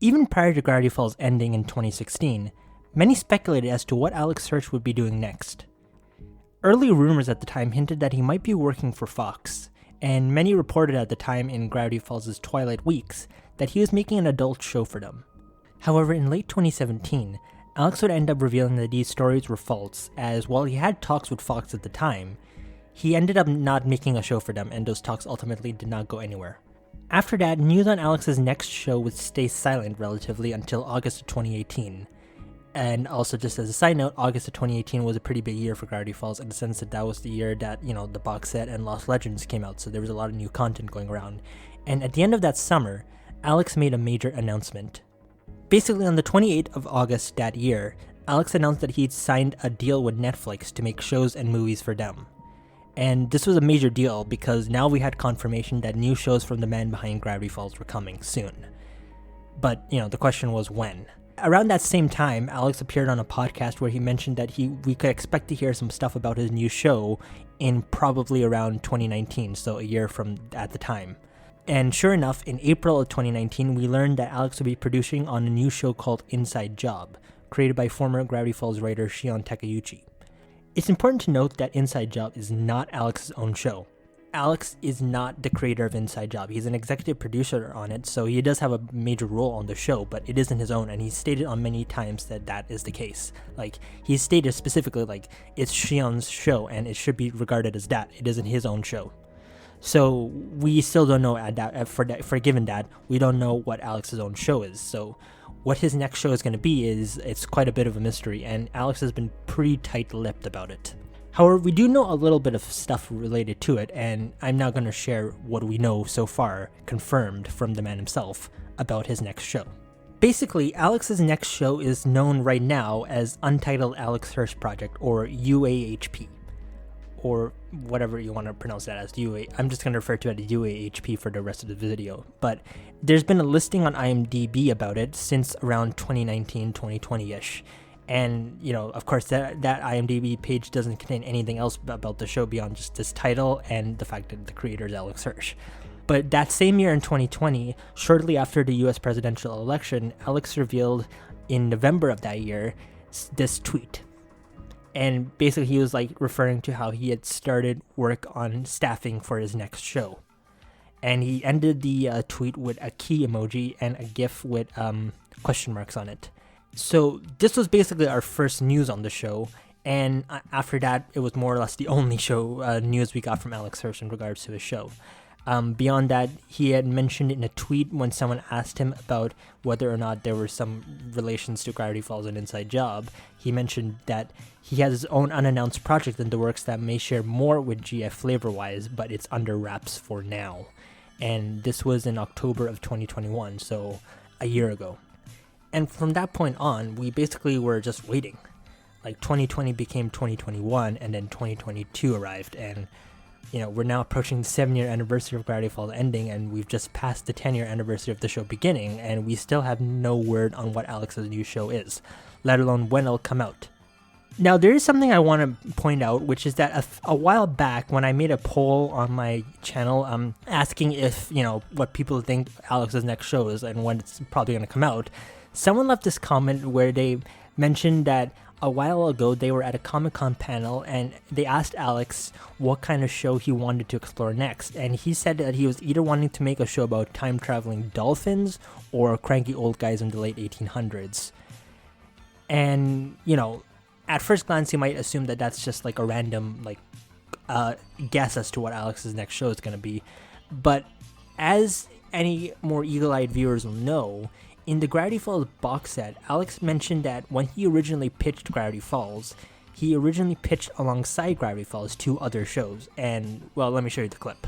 Even prior to Gravity Falls ending in 2016, many speculated as to what Alex Hirsch would be doing next. Early rumors at the time hinted that he might be working for Fox, and many reported at the time in Gravity Falls' twilight weeks that he was making an adult show for them. However, in late 2017, Alex would end up revealing that these stories were false, as while he had talks with Fox at the time, he ended up not making a show for them, and those talks ultimately did not go anywhere. After that, news on Alex's next show would stay silent relatively until August of 2018. And also, just as a side note, August of 2018 was a pretty big year for Gravity Falls in the sense that that was the year that, the box set and Lost Legends came out, so there was a lot of new content going around. And at the end of that summer, Alex made a major announcement. Basically, on the 28th of August that year, Alex announced that he'd signed a deal with Netflix to make shows and movies for them. And this was a major deal because now we had confirmation that new shows from the man behind Gravity Falls were coming soon. But, the question was when. Around that same time, Alex appeared on a podcast where he mentioned that we could expect to hear some stuff about his new show in probably around 2019, so a year from at the time. And sure enough, in April of 2019, we learned that Alex would be producing on a new show called Inside Job, created by former Gravity Falls writer Shion Takeuchi. It's important to note that Inside Job is not Alex's own show. Alex is not the creator of Inside Job. He's an executive producer on it, so he does have a major role on the show, but it isn't his own, and he's stated on many times that that is the case. He's stated specifically, it's Shion's show, and it should be regarded as that. It isn't his own show. So we still don't know for given that, we don't know what Alex's own show is, so what his next show is going to be it's quite a bit of a mystery, and Alex has been pretty tight-lipped about it. However, we do know a little bit of stuff related to it, and I'm now going to share what we know so far, confirmed from the man himself, about his next show. Basically, Alex's next show is known right now as Untitled Alex Hirsch Project, or UAHP. Or whatever you want to pronounce that as, I'm just going to refer to it as UAHP for the rest of the video. But there's been a listing on IMDb about it since around 2019, 2020-ish. And, of course, that IMDb page doesn't contain anything else about the show beyond just this title and the fact that the creator is Alex Hirsch. But that same year in 2020, shortly after the US presidential election, Alex revealed in November of that year this tweet. And basically he was referring to how he had started work on staffing for his next show. And he ended the tweet with a key emoji and a GIF with question marks on it. So this was basically our first news on the show, and after that, it was more or less the only show news we got from Alex Hirsch in regards to his show. Beyond that, he had mentioned in a tweet when someone asked him about whether or not there were some relations to Gravity Falls and Inside Job, he mentioned that he has his own unannounced project in the works that may share more with GF flavor-wise, but it's under wraps for now. And this was in October of 2021, so a year ago. And from that point on, we basically were just waiting. 2020 became 2021, and then 2022 arrived, and we're now approaching the 7-year anniversary of Gravity Falls ending, and we've just passed the 10-year anniversary of the show beginning, and we still have no word on what Alex's new show is, let alone when it'll come out. Now, there is something I want to point out, which is that a while back, when I made a poll on my channel asking if, what people think Alex's next show is and when it's probably going to come out, someone left this comment where they mentioned that a while ago they were at a Comic-Con panel and they asked Alex what kind of show he wanted to explore next, and he said that he was either wanting to make a show about time-traveling dolphins or cranky old guys in the late 1800s. And, at first glance you might assume that that's just a random guess as to what Alex's next show is going to be, but as any more eagle-eyed viewers will know, in the Gravity Falls box set, Alex mentioned that when he originally pitched Gravity Falls, he originally pitched alongside Gravity Falls 2 other shows, and, well, let me show you the clip.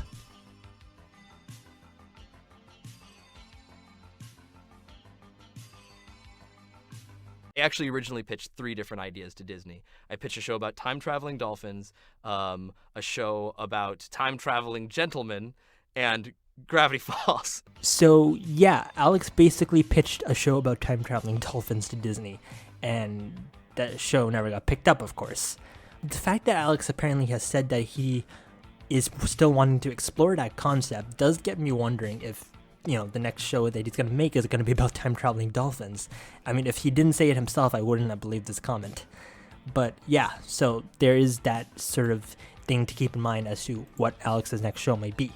I actually originally pitched 3 different ideas to Disney. I pitched a show about time-traveling dolphins, a show about time-traveling gentlemen, and Gravity Falls. So, yeah, Alex basically pitched a show about time-traveling dolphins to Disney, and that show never got picked up, of course. The fact that Alex apparently has said that he is still wanting to explore that concept does get me wondering if the next show that he's going to make is going to be about time traveling dolphins. I mean, if he didn't say it himself, I wouldn't have believed this comment. But yeah, so there is that sort of thing to keep in mind as to what Alex's next show might be.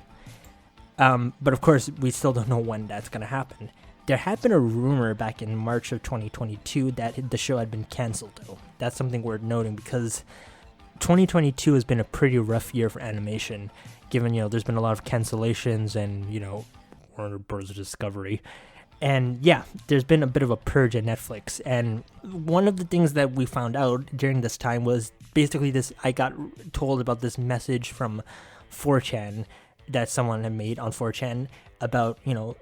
But of course, we still don't know when that's going to happen. There had been a rumor back in March of 2022 that the show had been canceled, though. That's something worth noting because 2022 has been a pretty rough year for animation, given, there's been a lot of cancellations and, Warner Bros. Discovery. And yeah, there's been a bit of a purge at Netflix. And one of the things that we found out during this time was basically I got told about this message from 4chan that someone had made on 4chan about,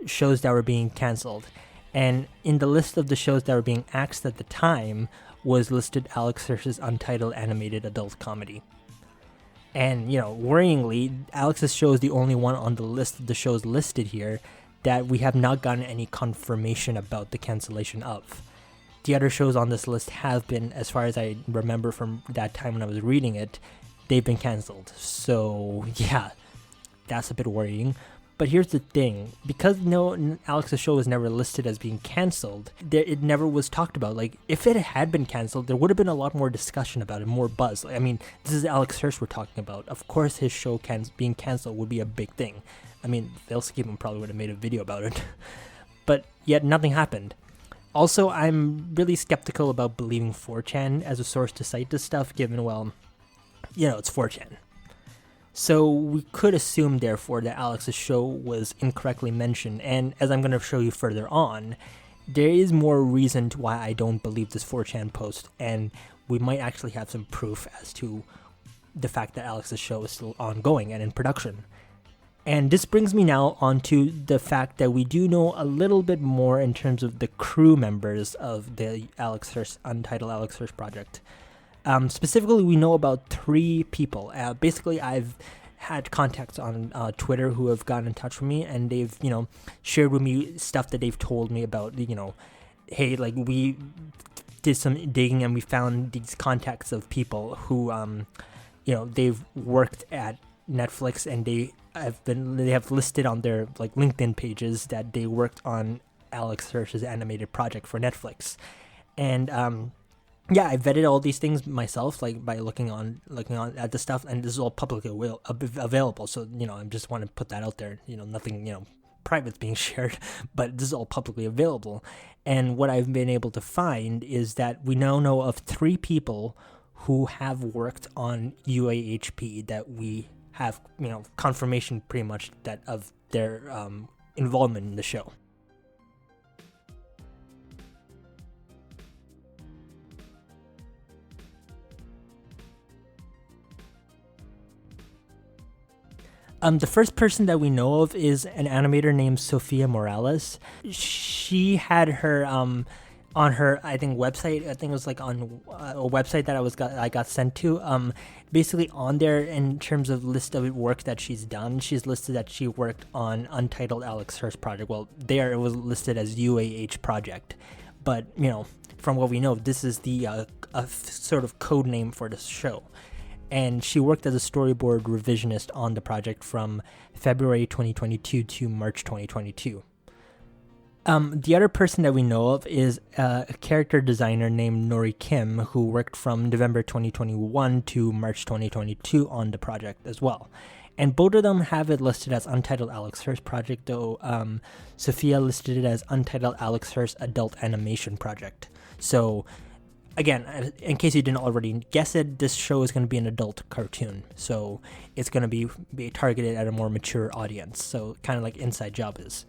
shows that were being canceled. And in the list of the shows that were being axed at the time was listed Alex Hirsch's untitled animated adult comedy. And, worryingly, Alex's show is the only one on the list of the shows listed here that we have not gotten any confirmation about the cancellation of. The other shows on this list have been, as far as I remember from that time when I was reading it, they've been canceled. So, yeah, that's a bit worrying. But here's the thing, because Alex's show was never listed as being canceled, it never was talked about. Like, if it had been canceled, there would have been a lot more discussion about it, more buzz. I mean, this is Alex Hirsch we're talking about. Of course his show being canceled would be a big thing. I mean, Failscape probably would have made a video about it. But yet nothing happened. Also, I'm really skeptical about believing 4chan as a source to cite this stuff, given, it's 4chan. So we could assume, therefore, that Alex's show was incorrectly mentioned, and as I'm going to show you further on, there is more reason to why I don't believe this 4chan post, and we might actually have some proof as to the fact that Alex's show is still ongoing and in production. And this brings me now onto the fact that we do know a little bit more in terms of the crew members of the Untitled Alex Hirsch project. Specifically, we know about 3 people. Basically, I've had contacts on Twitter who have gotten in touch with me, and they've, shared with me stuff that they've told me about, hey, like, we did some digging and we found these contacts of people who, they've worked at Netflix, and they have listed on their, like, LinkedIn pages that they worked on Alex Hirsch's animated project for Netflix. And, yeah, I vetted all these things myself, like by looking on at the stuff, and this is all publicly available. So, I just want to put that out there. Nothing, private's being shared, but this is all publicly available. And what I've been able to find is that we now know of 3 people who have worked on UAHP that we have, confirmation pretty much that of their involvement in the show. The first person that we know of is an animator named Sofia Morales. She had her on her, I think, website. I think it was like on a website that I got sent to. Basically on there, in terms of list of work that she's done, she's listed that she worked on Untitled Alex Hirsch project. Well, there it was listed as UAH project, but from what we know, this is the a sort of code name for this show. And she worked as a storyboard revisionist on the project from February 2022 to March 2022. The other person that we know of is a character designer named Nori Kim, who worked from November 2021 to March 2022 on the project as well. And both of them have it listed as Untitled Alex Hirsch project, though Sophia listed it as Untitled Alex Hirsch Adult Animation Project. So, again, in case you didn't already guess it, this show is going to be an adult cartoon. So it's going to be targeted at a more mature audience. So kind of like Inside Job is.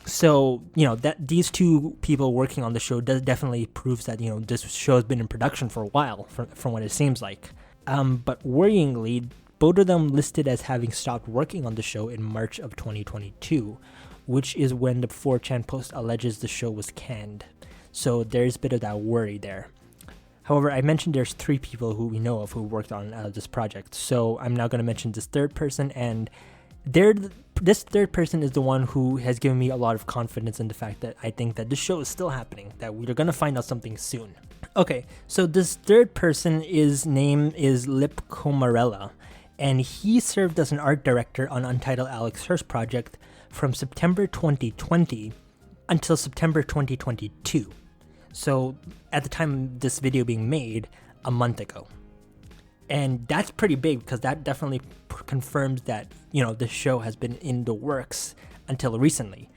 So, that these 2 people working on the show definitely proves that, this show has been in production for a while, from what it seems like. But worryingly, both of them listed as having stopped working on the show in March of 2022, which is when the 4chan post alleges the show was canned. So there's a bit of that worry there. However, I mentioned there's 3 people who we know of who worked on this project, so I'm now going to mention this third person, and this third person is the one who has given me a lot of confidence in the fact that I think that this show is still happening, that we're going to find out something soon. Okay, so this third person, his name is Lip Comarella, and he served as an art director on Untitled Alex Hirsch project from September 2020 until September 2022. So at the time of this video being made, a month ago. And that's pretty big because that definitely confirms that, this show has been in the works until recently.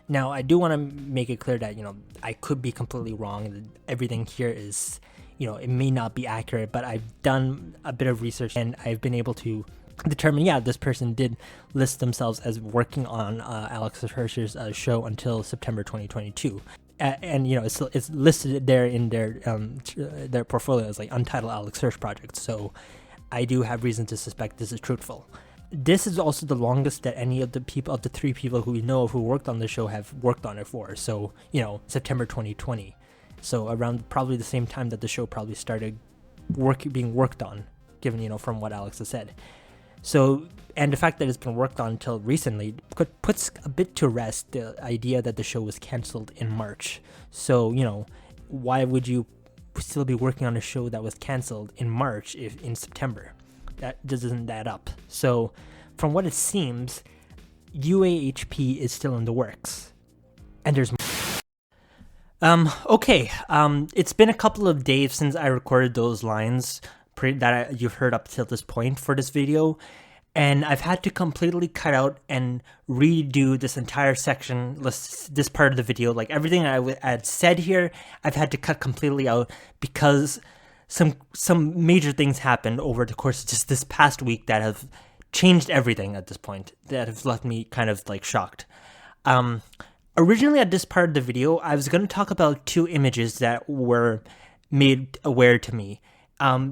Now, I do want to make it clear that, I could be completely wrong. Everything here is, it may not be accurate, but I've done a bit of research and I've been able to determine, this person did list themselves as working on Alex Hirsch's show until September 2022. And it's listed there in their portfolio as like Untitled Alex Hirsch Project. So I do have reason to suspect this is truthful. This is also the longest that any of the three people who we know of who worked on the show have worked on it for. So, September 2020. So around probably the same time that the show probably started being worked on, given, from what Alex has said. So, and the fact that it's been worked on until recently puts a bit to rest the idea that the show was canceled in March. So, why would you still be working on a show that was canceled in March if in September? That just doesn't add up. So, from what it seems, UAHP is still in the works. And there's okay. It's been a couple of days since I recorded those lines you've heard up till this point for this video, and I've had to completely cut out and redo this entire section, this part of the video. Like everything I had said here, I've had to cut completely out because some major things happened over the course of just this past week that have changed everything at this point, that have left me kind of like shocked. Originally at this part of the video, I was going to talk about two images that were made aware to me.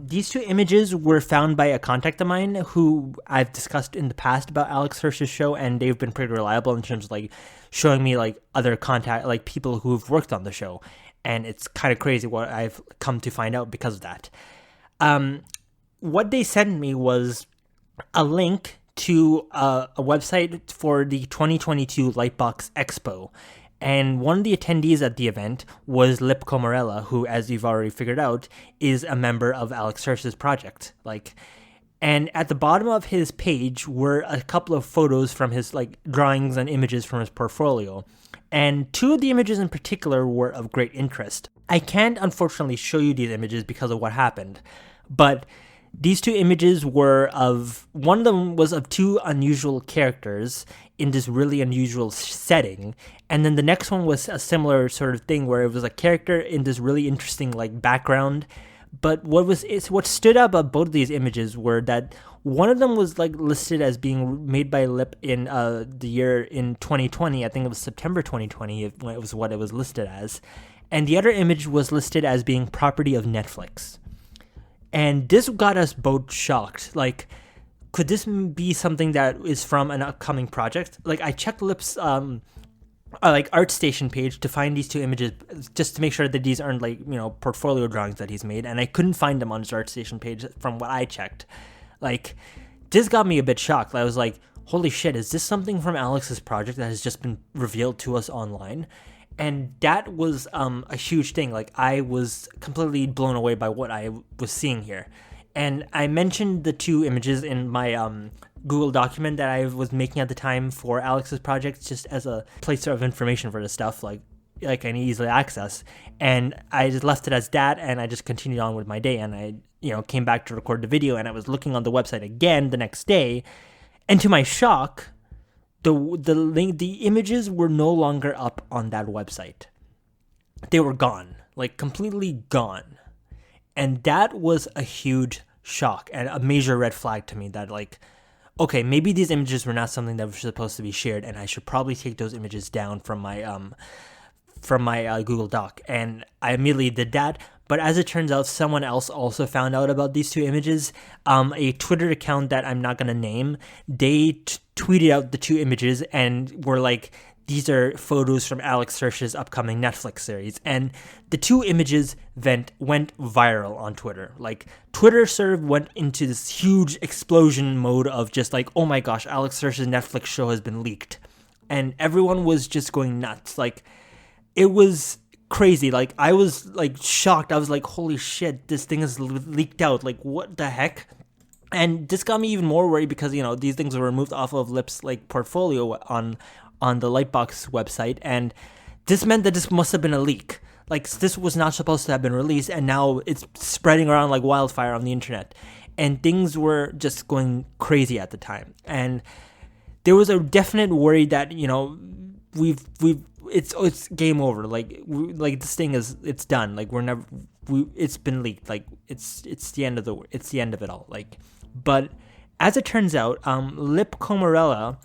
These two images were found by a contact of mine who I've discussed in the past about Alex Hirsch's show, and they've been pretty reliable in terms of like showing me like other people who've worked on the show. And it's kind of crazy what I've come to find out because of that. What they sent me was a link to a website for the 2022 Lightbox Expo. And one of the attendees at the event was Lip Comarella, who, as you've already figured out, is a member of Alex Hirsch's project. And at the bottom of his page were a couple of photos from his drawings and images from his portfolio. And two of the images in particular were of great interest. I can't unfortunately show you these images because of what happened, but these two images were one of them was of two unusual characters in this really unusual setting, and then the next one was a similar sort of thing where it was a character in this really interesting background. But what stood out about both of these images were that one of them was listed as being made by Lip in the year in 2020. I think it was September 2020. It was what it was listed as, and the other image was listed as being property of Netflix. And this got us both shocked. Could this be something that is from an upcoming project? I checked Lip's ArtStation page to find these two images just to make sure that these aren't portfolio drawings that he's made, and I couldn't find them on his ArtStation page from what I checked. This got me a bit shocked. I was like, holy shit, is this something from Alex's project that has just been revealed to us online? And that was a huge thing. I was completely blown away by what I was seeing here. And I mentioned the two images in my Google document that I was making at the time for Alex's project, just as a place of information for the stuff I can easily access. And I just left it as that, and I just continued on with my day. And I, came back to record the video, and I was looking on the website again the next day, and to my shock, the images were no longer up on that website. They were gone, completely gone. And that was a huge shock and a major red flag to me that okay, maybe these images were not something that were supposed to be shared, and I should probably take those images down from my Google Doc. And I immediately did that. But as it turns out, someone else also found out about these two images. A Twitter account that I'm not going to name, they tweeted out the two images and were like, these are photos from Alex Hirsch's upcoming Netflix series. And the two images went viral on Twitter. Twitter sort of went into this huge explosion mode of just oh my gosh, Alex Hirsch's Netflix show has been leaked. And everyone was just going nuts. It was crazy. I was shocked. I was like, holy shit, this thing is leaked out. What the heck? And this got me even more worried because these things were removed off of Lip's portfolio on on the Lightbox website, and this meant that this must have been a leak. Like, this was not supposed to have been released, and now it's spreading around like wildfire on the internet. And things were just going crazy at the time. And there was a definite worry that, it's game over. Like this thing it's done. Like, it's been leaked. Like, it's the end of it all. Like, but as it turns out, Lip Comarella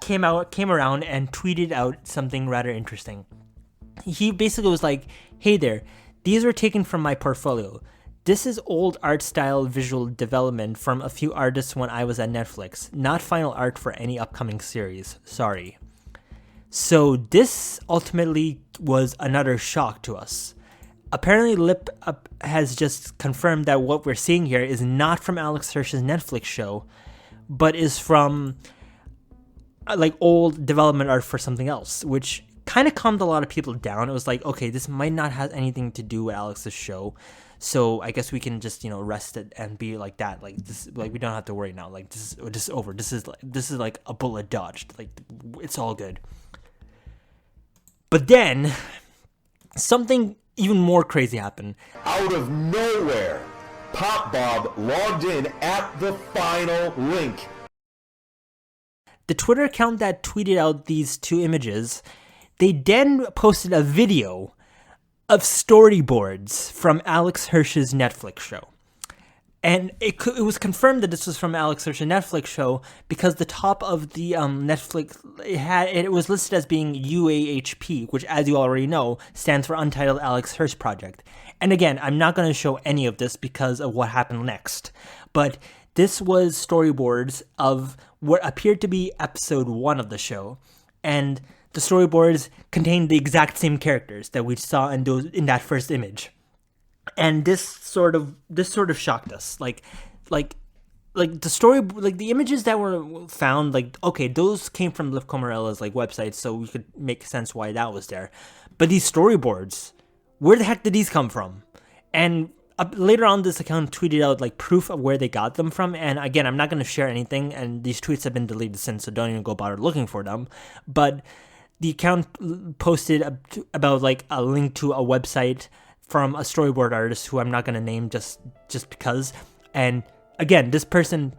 came around and tweeted out something rather interesting. He basically was like, "Hey there, these were taken from my portfolio. This is old art style visual development from a few artists when I was at Netflix. Not final art for any upcoming series. Sorry." So this ultimately was another shock to us. Apparently, Lip has just confirmed that what we're seeing here is not from Alex Hirsch's Netflix show, but is from like old development art for something else, which kind of calmed a lot of people down. It was like, okay, this might not have anything to do with Alex's show, so I guess we can just rest it and be like that. Like this, like we don't have to worry now. Like this is over. This is like a bullet dodged. Like it's all good. But then something even more crazy happened. Out of nowhere, Pop Bob logged in at the final link. The Twitter account that tweeted out these two images, they then posted a video of storyboards from Alex Hirsch's Netflix show. And it was confirmed that this was from Alex Hirsch's Netflix show because the top of the Netflix, it was listed as being UAHP, which, as you already know, stands for Untitled Alex Hirsch Project. And again, I'm not going to show any of this because of what happened next. But this was storyboards of what appeared to be episode 1 of the show. And the storyboards contained the exact same characters that we saw in that first image. And this sort of shocked us. Like the story, like the images that were found, like, okay, those came from Liv Comarella's like website, so we could make sense why that was there. But these storyboards, where the heck did these come from? And later on, this account tweeted out like proof of where they got them from. And again, I'm not going to share anything, and these tweets have been deleted since, so don't even go bother looking for them. But the account posted about like a link to a website from a storyboard artist who I'm not going to name just because. And again, this person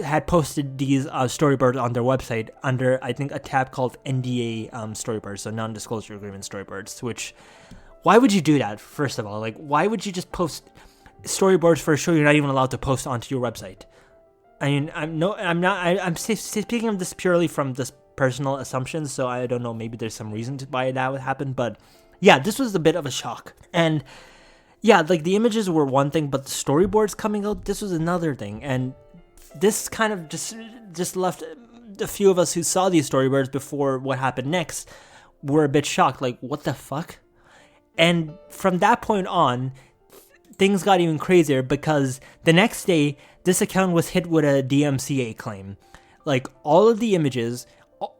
had posted these storyboards on their website under, I think, a tab called NDA storyboards, so non-disclosure agreement storyboards, which, why would you do that, first of all? Like, why would you just post storyboards for a show you're not even allowed to post onto your website? I mean, I'm speaking of this purely from this personal assumptions, so I don't know, maybe there's some reason to why that would happen, but yeah, this was a bit of a shock. And yeah, like the images were one thing, but the storyboards coming out, this was another thing. And this kind of just left a few of us who saw these storyboards before what happened next were a bit shocked, like, what the fuck? And from that point on, things got even crazier because the next day, this account was hit with a DMCA claim. Like, all of the images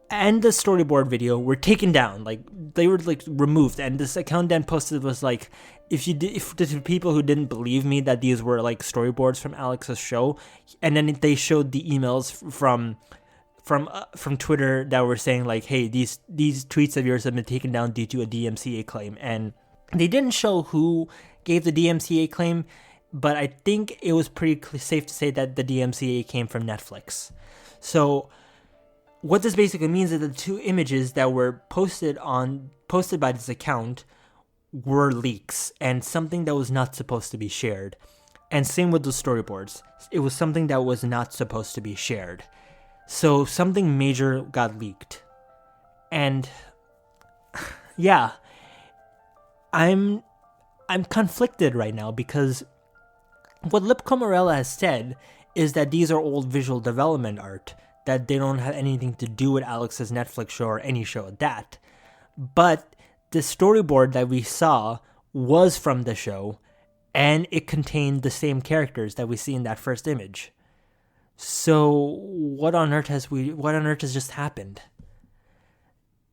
and the storyboard video were taken down, like they were like removed, and this account then posted was like, if the people who didn't believe me that these were like storyboards from Alex's show, and then they showed the emails from Twitter that were saying like, hey, these tweets of yours have been taken down due to a DMCA claim, and they didn't show who gave the DMCA claim, but I think it was pretty safe to say that the DMCA came from Netflix. So what this basically means is that the two images that were posted by this account were leaks and something that was not supposed to be shared. And same with the storyboards. It was something that was not supposed to be shared. So something major got leaked. And yeah, I'm conflicted right now because what Lip Comarella has said is that these are old visual development art, that they don't have anything to do with Alex's Netflix show or any show at that. But the storyboard that we saw was from the show, and it contained the same characters that we see in that first image. So what on earth has just happened?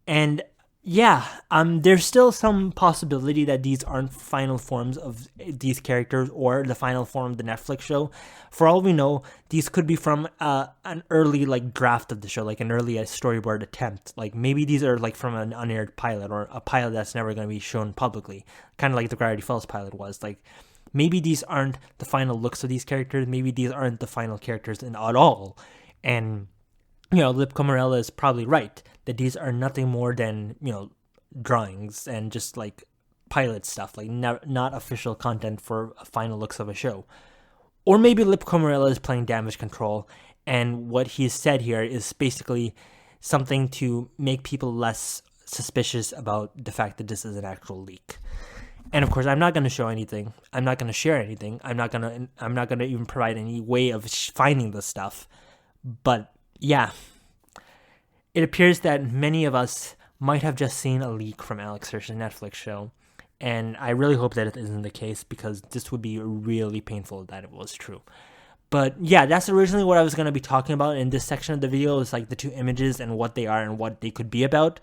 And Yeah, there's still some possibility that these aren't final forms of these characters or the final form of the Netflix show. For all we know, these could be from an early like draft of the show, like an early storyboard attempt. Like maybe these are like from an unaired pilot or a pilot that's never going to be shown publicly, kind of like the Gravity Falls pilot was. Like maybe these aren't the final looks of these characters. Maybe these aren't the final characters at all, and Lip Comarella is probably right that these are nothing more than, drawings and just like pilot stuff, like not official content for final looks of a show. Or maybe Lip Comarella is playing damage control, and what he's said here is basically something to make people less suspicious about the fact that this is an actual leak. And of course, I'm not going to show anything. I'm not going to share anything. I'm not going to even provide any way of finding this stuff. But yeah, it appears that many of us might have just seen a leak from Alex Hirsch's Netflix show, and I really hope that it isn't the case, because this would be really painful that it was true. But yeah, that's originally what I was going to be talking about in this section of the video, is like the two images and what they are and what they could be about.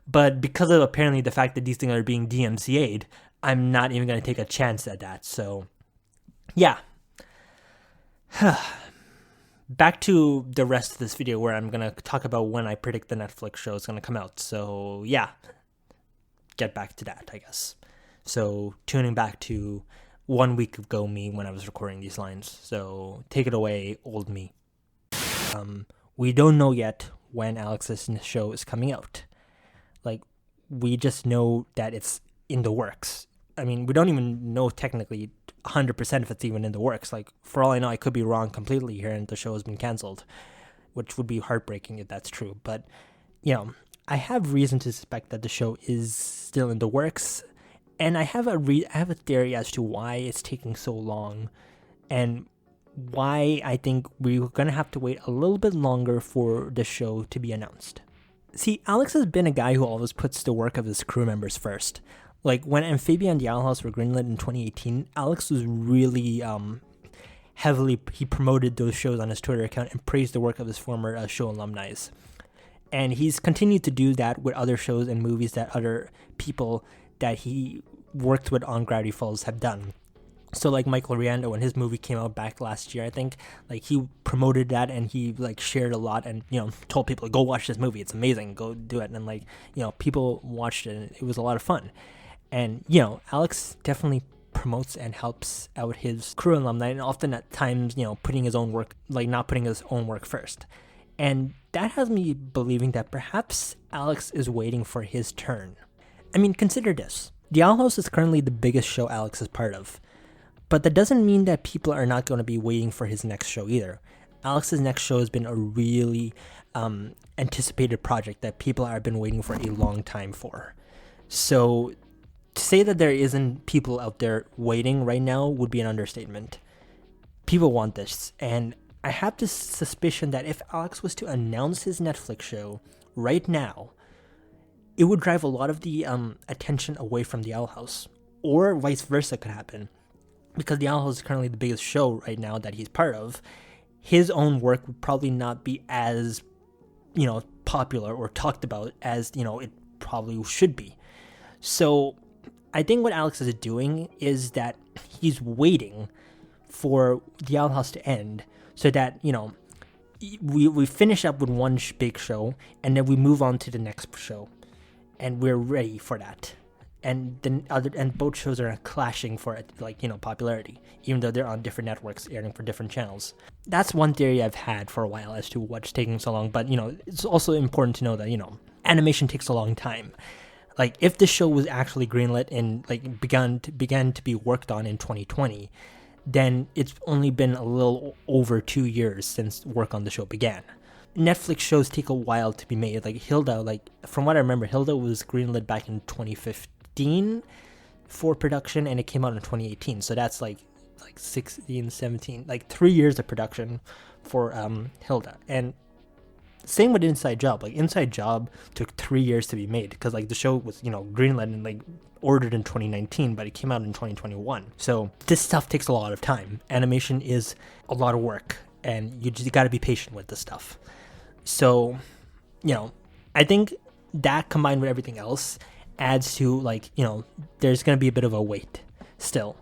But because of apparently the fact that these things are being DMCA'd, I'm not even going to take a chance at that. So yeah. Back to the rest of this video, where I'm going to talk about when I predict the Netflix show is going to come out. So yeah, get back to that, I guess. So tuning back to 1 week ago me when I was recording these lines. So take it away, old me. We don't know yet when Alex's show is coming out. Like, we just know that it's in the works. I mean, we don't even know technically 100% if it's even in the works. Like, for all I know, I could be wrong completely here and the show has been canceled, which would be heartbreaking if that's true. But, I have reason to suspect that the show is still in the works, and I have a theory as to why it's taking so long, and why I think we're going to have to wait a little bit longer for the show to be announced. See, Alex has been a guy who always puts the work of his crew members first. Like, when Amphibia and the Owl House were greenlit in 2018, Alex was really heavily, he promoted those shows on his Twitter account and praised the work of his former show alumni. And he's continued to do that with other shows and movies that other people that he worked with on Gravity Falls have done. So like Michael Riando, when his movie came out back last year, I think, like, he promoted that and he like shared a lot and, told people, go watch this movie. It's amazing. Go do it. And like, people watched it and it was a lot of fun. And, Alex definitely promotes and helps out his crew alumni, and often at times, putting his own work, like not putting his own work first. And that has me believing that perhaps Alex is waiting for his turn. I mean, consider this. The Owl House is currently the biggest show Alex is part of. But that doesn't mean that people are not going to be waiting for his next show either. Alex's next show has been a really anticipated project that people have been waiting for a long time for. So to say that there isn't people out there waiting right now would be an understatement. People want this, and I have this suspicion that if Alex was to announce his Netflix show right now, it would drive a lot of the attention away from the Owl House, or vice versa could happen. Because the Owl House is currently the biggest show right now that he's part of, his own work would probably not be as, popular or talked about as, it probably should be. So I think what Alex is doing is that he's waiting for the Owl House to end so that, we finish up with one big show and then we move on to the next show. And we're ready for that. And then both shows are clashing for popularity, even though they're on different networks airing for different channels. That's one theory I've had for a while as to what's taking so long. But it's also important to know that animation takes a long time. Like, if the show was actually greenlit and began to be worked on in 2020, then it's only been a little over 2 years since work on the show began. Netflix shows take a while to be made. Like Hilda, from what I remember, Hilda was greenlit back in 2015 for production, and it came out in 2018. So that's like 16, 17, 3 years of production for Hilda. And same with Inside Job. Inside Job took 3 years to be made because the show was greenlit and ordered in 2019, but it came out in 2021. So this stuff takes a lot of time. Animation is a lot of work, and you just got to be patient with this stuff. So, I think that combined with everything else adds to, like, there's going to be a bit of a wait still.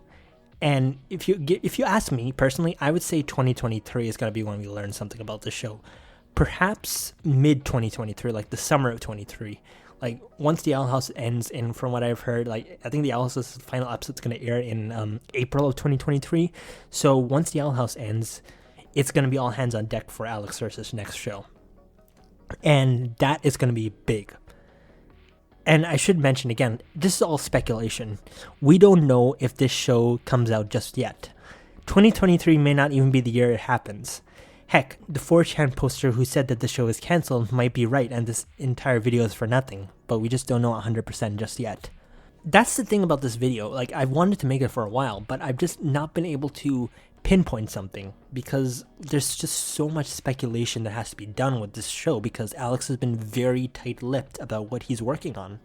And if you ask me personally, I would say 2023 is going to be when we learn something about the show. Perhaps mid 2023, like the summer of 23. Like, once the Owl House ends, and from what I've heard, like, I think the Owl House's final episode's going to air in April of 2023. So once the Owl House ends, it's going to be all hands on deck for Alex Hirsch's next show. And that is going to be big. And I should mention again, this is all speculation. We don't know if this show comes out just yet. 2023 may not even be the year it happens. Heck, the 4chan poster who said that the show is cancelled might be right and this entire video is for nothing, but we just don't know 100% just yet. That's the thing about this video. Like, I've wanted to make it for a while, but I've just not been able to pinpoint something because there's just so much speculation that has to be done with this show because Alex has been very tight-lipped about what he's working on.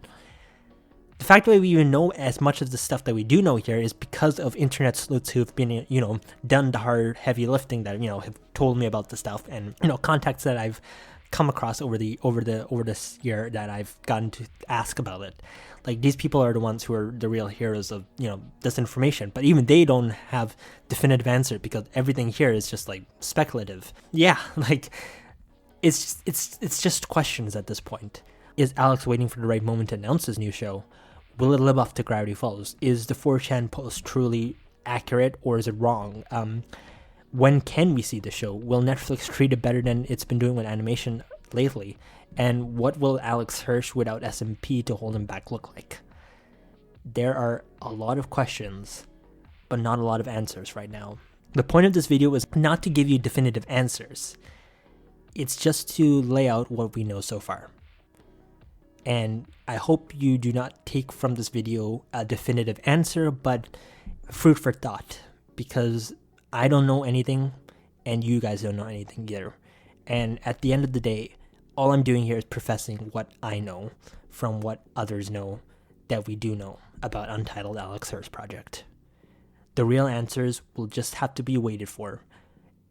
The fact that we even know as much of the stuff that we do know here is because of internet sleuths who've been, done the hard, heavy lifting that, have told me about the stuff, and, contacts that I've come across over this year that I've gotten to ask about it. Like, these people are the ones who are the real heroes of, this information, but even they don't have definitive answer because everything here is just, like, speculative. Yeah, like, it's just questions at this point. Is Alex waiting for the right moment to announce his new show? Will it live up to Gravity Falls? Is the 4chan post truly accurate or is it wrong? When can we see the show? Will Netflix treat it better than it's been doing with animation lately? And what will Alex Hirsch without SMP to hold him back look like? There are a lot of questions, but not a lot of answers right now. The point of this video is not to give you definitive answers. It's just to lay out what we know so far. And I hope you do not take from this video a definitive answer, but food for thought, because I don't know anything and you guys don't know anything either. And at the end of the day, all I'm doing here is professing what I know from what others know that we do know about Untitled Alex Hirsch Project. The real answers will just have to be waited for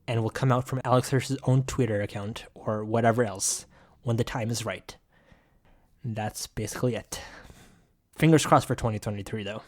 and will come out from Alex Hirsch's own Twitter account or whatever else when the time is right. That's basically it. Fingers crossed for 2023 though.